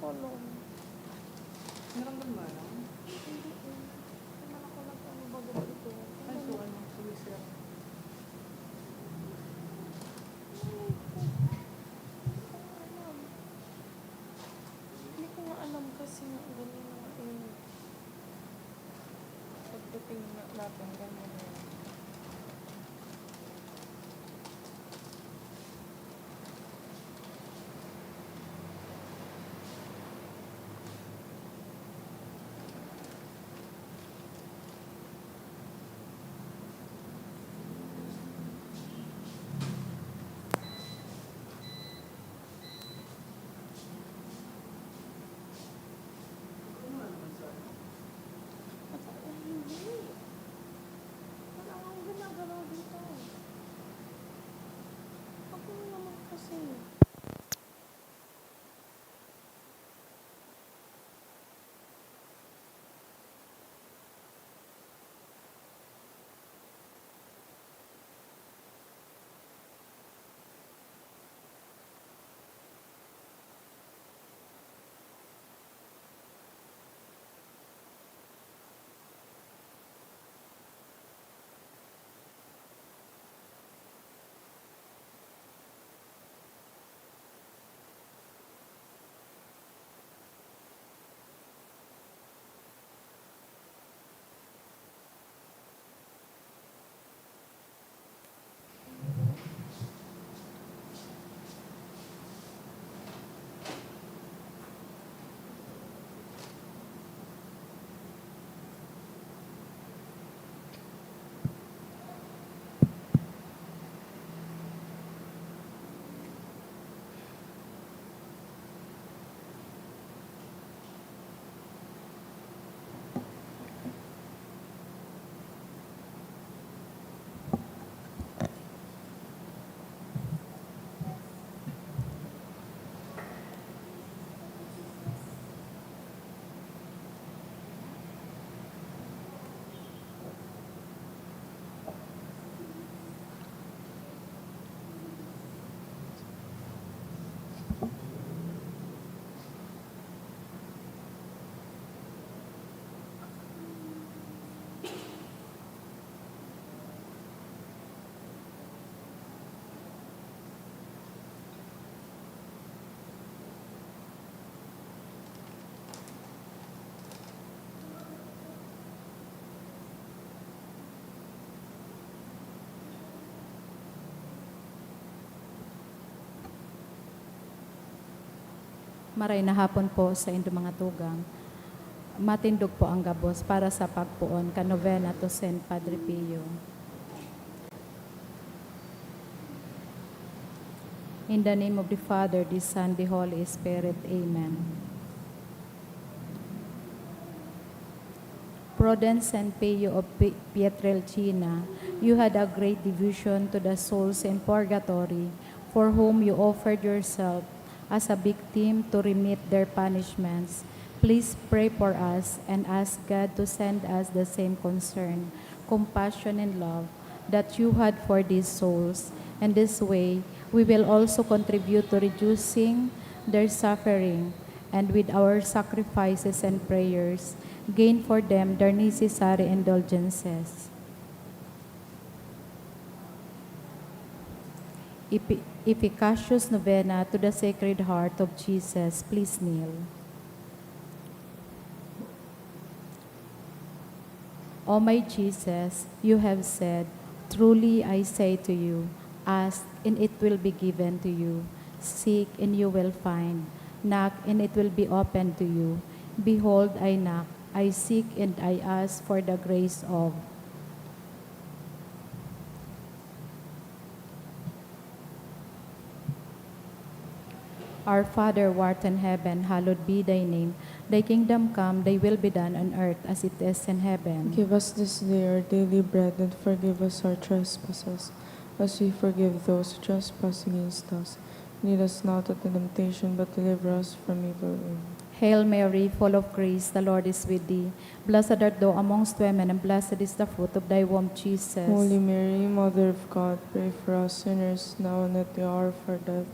ko alam. Naramdaman mo? Hindi eh. Naman ako nag-ano bago ito. Ay, so ano? Sumisira. Hindi ko nga alam kasi nga ganyan nga eh. Pagdating natin ganyan eh. Maray na hapon po sa inyong mga tugang. Matindog po ang gabos para sa pagpuon kanovena to Saint Padre Pio. In the name of the Father, the Son, the Holy Spirit. Amen. Prudence and Pio of Pietrelcina, you had a great devotion to the souls in purgatory, for whom you offered yourself as a victim to remit their punishments. Please pray for us and ask God to send us the same concern, compassion, and love that you had for these souls. And this way, we will also contribute to reducing their suffering, and with our sacrifices and prayers, gain for them their necessary indulgences. Efficacious Novena to the Sacred Heart of Jesus. Please kneel. O my Jesus, you have said, truly I say to you, ask and it will be given to you. Seek and you will find. Knock and it will be opened to you. Behold, I knock. I seek and I ask for the grace of. Our Father, who art in heaven, hallowed be thy name. Thy kingdom come, thy will be done on earth as it is in heaven. Give us this day our daily bread, and forgive us our trespasses, as we forgive those who trespass against us. Lead us not into temptation, but deliver us from evil. Amen. Hail Mary, full of grace, the Lord is with thee. Blessed art thou amongst women, and blessed is the fruit of thy womb, Jesus. Holy Mary, Mother of God, pray for us sinners, now and at the hour of our death.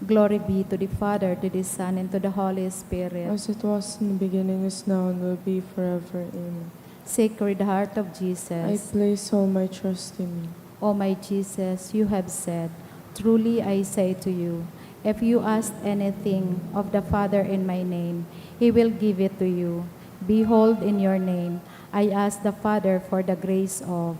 Glory be to the Father, to the Son, and to the Holy Spirit. As it was in the beginning, is now, and will be forever. Amen. Sacred Heart of I Jesus, place all my trust in you. O my Jesus, you have said, truly I say to you, if you ask anything of the Father in my name, he will give it to you. Behold, in your name, I ask the Father for the grace of.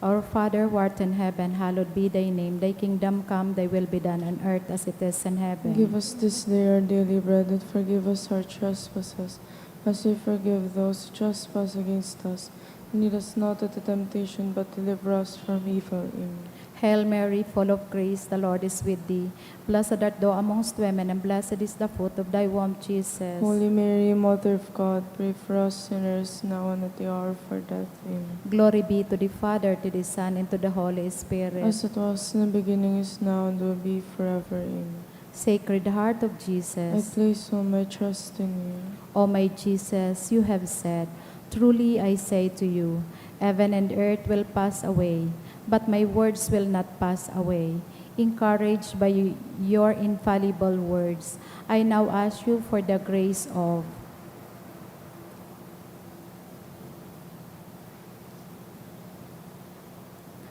Our Father, who art in heaven, hallowed be thy name. Thy kingdom come, thy will be done on earth as it is in heaven. Give us this day our daily bread, and forgive us our trespasses, as we forgive those who trespass against us. Lead us not into temptation, but deliver us from evil. Amen. Hail Mary, full of grace, the Lord is with thee. Blessed art thou amongst women, and blessed is the fruit of thy womb, Jesus. Holy Mary, Mother of God, pray for us sinners, now and at the hour of our death. Amen. Glory be to the Father, to the Son, and to the Holy Spirit. As it was in the beginning, is now, and will be forever. Amen. Sacred Heart of I Jesus, place all my trust in you. O my Jesus, you have said, truly I say to you, heaven and earth will pass away, but my words will not pass away. Encouraged by your infallible words, I now ask you for the grace of.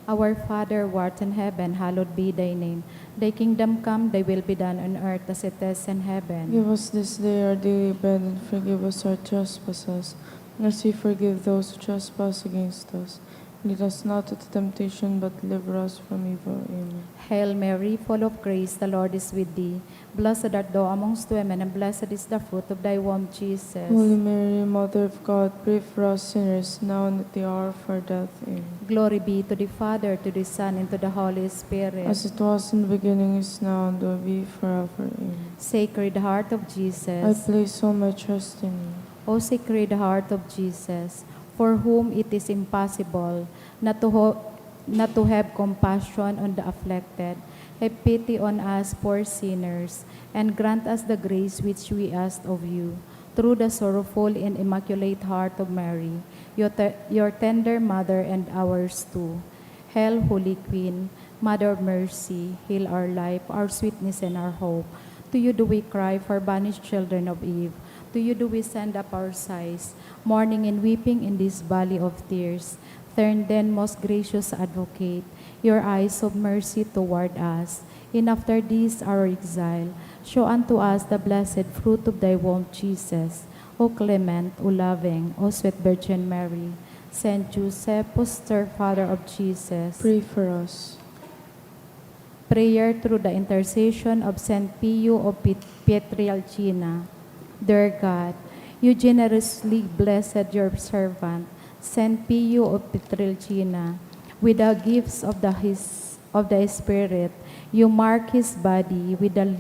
Our Father, who art in heaven, hallowed be thy name. Thy kingdom come, thy will be done on earth as it is in heaven. Give us this day our daily bread, and forgive us our trespasses, as we forgive those who trespass against us. Lead us not into temptation, but deliver us from evil. Amen. Hail Mary, full of grace, the Lord is with thee. Blessed art thou amongst women, and blessed is the fruit of thy womb, Jesus. Holy Mary, Mother of God, pray for us sinners, now and at the hour of our death. Amen. Glory be to the Father, to the Son, and to the Holy Spirit. As it was in the beginning, is now, and will be forever. Amen. Sacred Heart of I Jesus, place all my trust in you. O Sacred Heart of Jesus, for whom it is impossible not to have compassion on the afflicted, have pity on us poor sinners, and grant us the grace which we ask of you. Through the sorrowful and immaculate heart of Mary, your tender mother and ours too. Hail, Holy Queen, Mother of Mercy, hail our life, our sweetness, and our hope. To you do we cry, for banished children of Eve. To you do we send up our sighs, mourning and weeping in this valley of tears. Turn then, most gracious Advocate, your eyes of mercy toward us, and after this our exile, show unto us the blessed fruit of thy womb, Jesus. O clement, O loving, O sweet Virgin Mary, Saint Joseph, foster Father of Jesus, Pray for us. prayer through the intercession of Saint Pio of Pietrelcina. Dear God, you generously blessed your servant, Saint Pio of Pietrelcina, with the gifts of the Spirit. You mark his body with the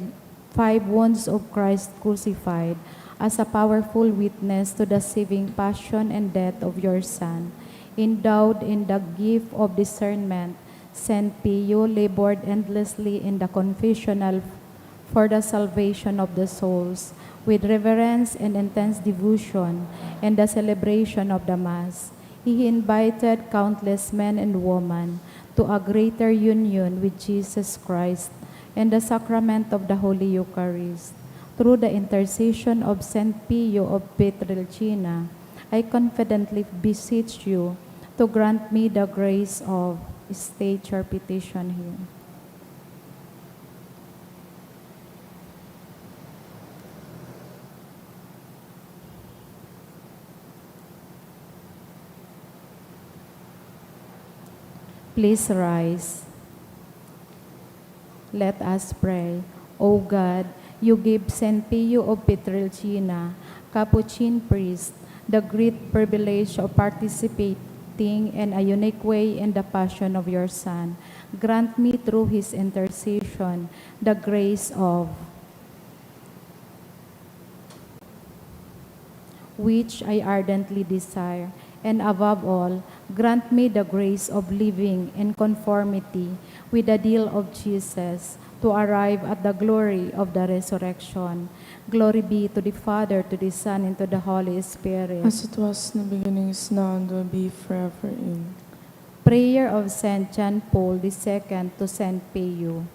5 wounds of Christ crucified as a powerful witness to the saving passion and death of your Son. Endowed in the gift of discernment, Saint Pio labored endlessly in the confessional for the salvation of the souls, with reverence and intense devotion and the celebration of the Mass. He invited countless men and women to a greater union with Jesus Christ and the sacrament of the Holy Eucharist. Through the intercession of Saint Pio of Pietrelcina, I confidently beseech you to grant me the grace of. State your petition here. Please rise. Let us pray. O God, you give Saint Pio of Pietrelcina, Capuchin priest, the great privilege of participating in a unique way in the passion of your Son. Grant me through his intercession the grace of, which I ardently desire, and above all, grant me the grace of living in conformity with the deal of Jesus, to arrive at the glory of the resurrection. Glory be to the Father, to the Son, and to the Holy Spirit. As it was in the beginning, is now, and will be forever. Amen. Prayer of Saint John Paul II to Saint Pio.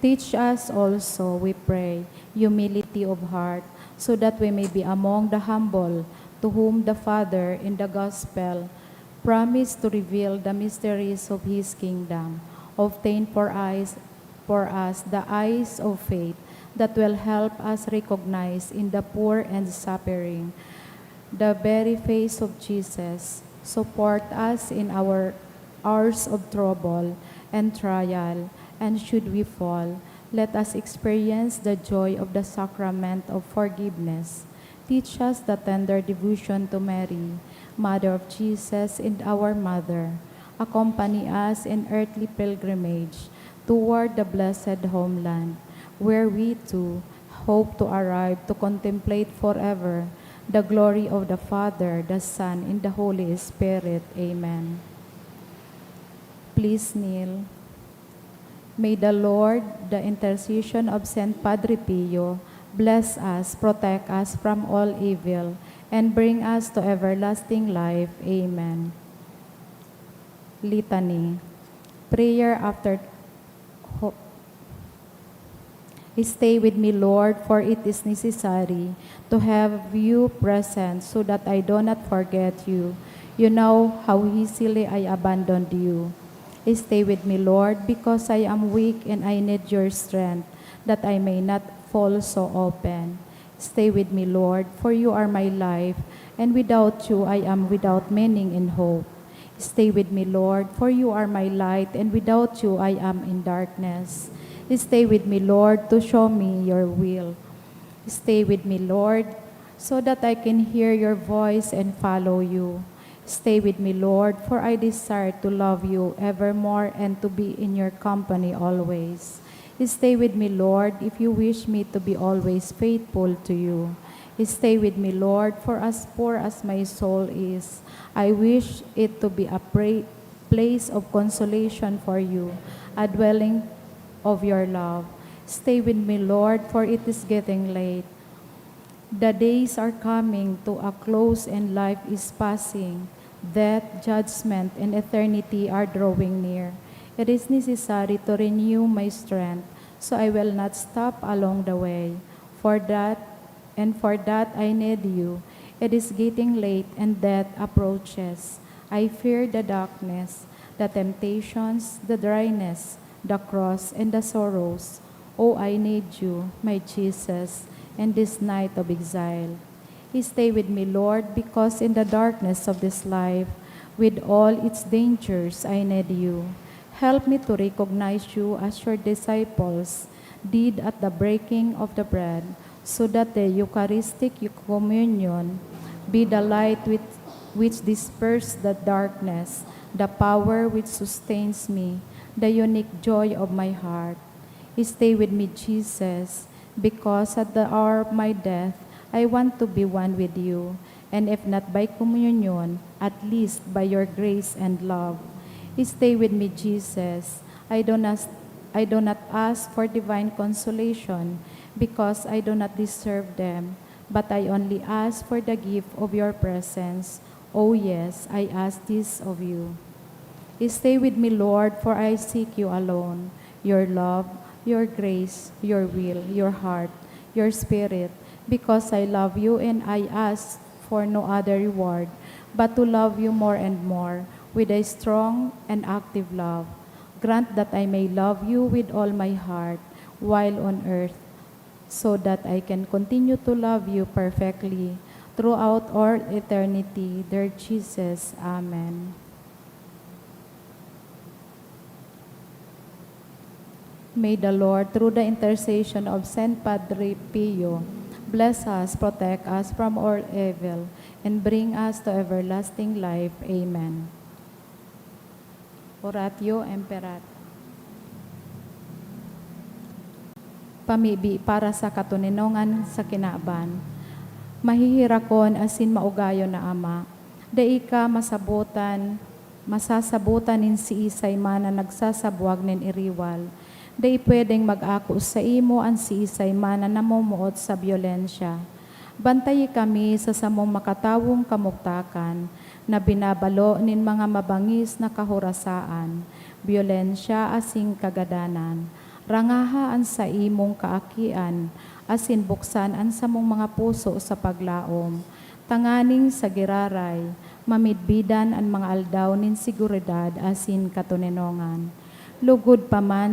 Teach us also, we pray, humility of heart, so that we may be among the humble, to whom the Father in the Gospel promised to reveal the mysteries of His kingdom. Obtain for us the eyes of faith that will help us recognize in the poor and suffering the very face of Jesus. Support us in our hours of trouble and trial, and should we fall, let us experience the joy of the sacrament of forgiveness. Teach us the tender devotion to Mary, Mother of Jesus and our Mother. Accompany us in earthly pilgrimage toward the blessed homeland, where we too hope to arrive to contemplate forever the glory of the Father, the Son, and the Holy Spirit. Amen. Please kneel. May the Lord, the intercession of Saint Padre Pio, bless us, protect us from all evil, and bring us to everlasting life. Amen. Litany. Prayer after hope. Stay with me, Lord, for it is necessary to have you present so that I do not forget you. You know how easily I abandoned you. Stay with me, Lord, because I am weak and I need your strength, that I may not fall so often. Stay with me, Lord, for you are my life, and without you I am without meaning and hope. Stay with me, Lord, for you are my light, and without you I am in darkness. Stay with me, Lord, to show me your will. Stay with me, Lord, so that I can hear your voice and follow you. Stay with me, Lord, for I desire to love you evermore and to be in your company always. Stay with me, Lord, if you wish me to be always faithful to you. Stay with me, Lord, for as poor as my soul is, I wish it to be a place of consolation for you, a dwelling of your love. Stay with me, Lord, for it is getting late. The days are coming to a close and life is passing. Death, judgment, and eternity are drawing near. It is necessary to renew my strength, so I will not stop along the way. For that I need you. It is getting late and death approaches. I fear the darkness, the temptations, the dryness, the cross, and the sorrows. Oh, I need you, my Jesus, in this night of exile. Stay with me, Lord, because in the darkness of this life, with all its dangers, I need you. Help me to recognize you as your disciples did at the breaking of the bread, so that the Eucharistic communion be the light which disperses the darkness, the power which sustains me, the unique joy of my heart. Stay with me, Jesus, because at the hour of my death, I want to be one with you, and if not by communion, at least by your grace and love. Stay with me, Jesus. I do not ask for divine consolation, because I do not deserve them, but I only ask for the gift of your presence. Oh yes, I ask this of you. Stay with me, Lord, for I seek you alone, your love, your grace, your will, your heart, your spirit, because I love you and I ask for no other reward, but to love you more and more with a strong and active love. Grant that I may love you with all my heart while on earth, so that I can continue to love you perfectly throughout all eternity, dear Jesus. Amen. May the Lord, through the intercession of Saint Padre Pio, bless us, protect us from all evil, and bring us to everlasting life. Amen. Oratio Imperata. Pamibi para sa katuninongan sa kinaban. Mahihirakon asin maugayo na ama. Dai ka masasabutan nin si Semana nagsasabuag nin iriwal. Day pwedeng mag-ako sa imo ang si Semana na namumuot sa byolensya. Bantayi kami sa samong makatawong kamuktakan na binabalo nin mga mabangis na kahurasaan, byolensya asing kagadanan. Rangahaan sa imong kaakian, asin buksan ang samong mga puso sa paglaom. Tanganing sa giraray, mamidbidan ang mga aldaw nin seguridad asin katuninongan. Lugod pa man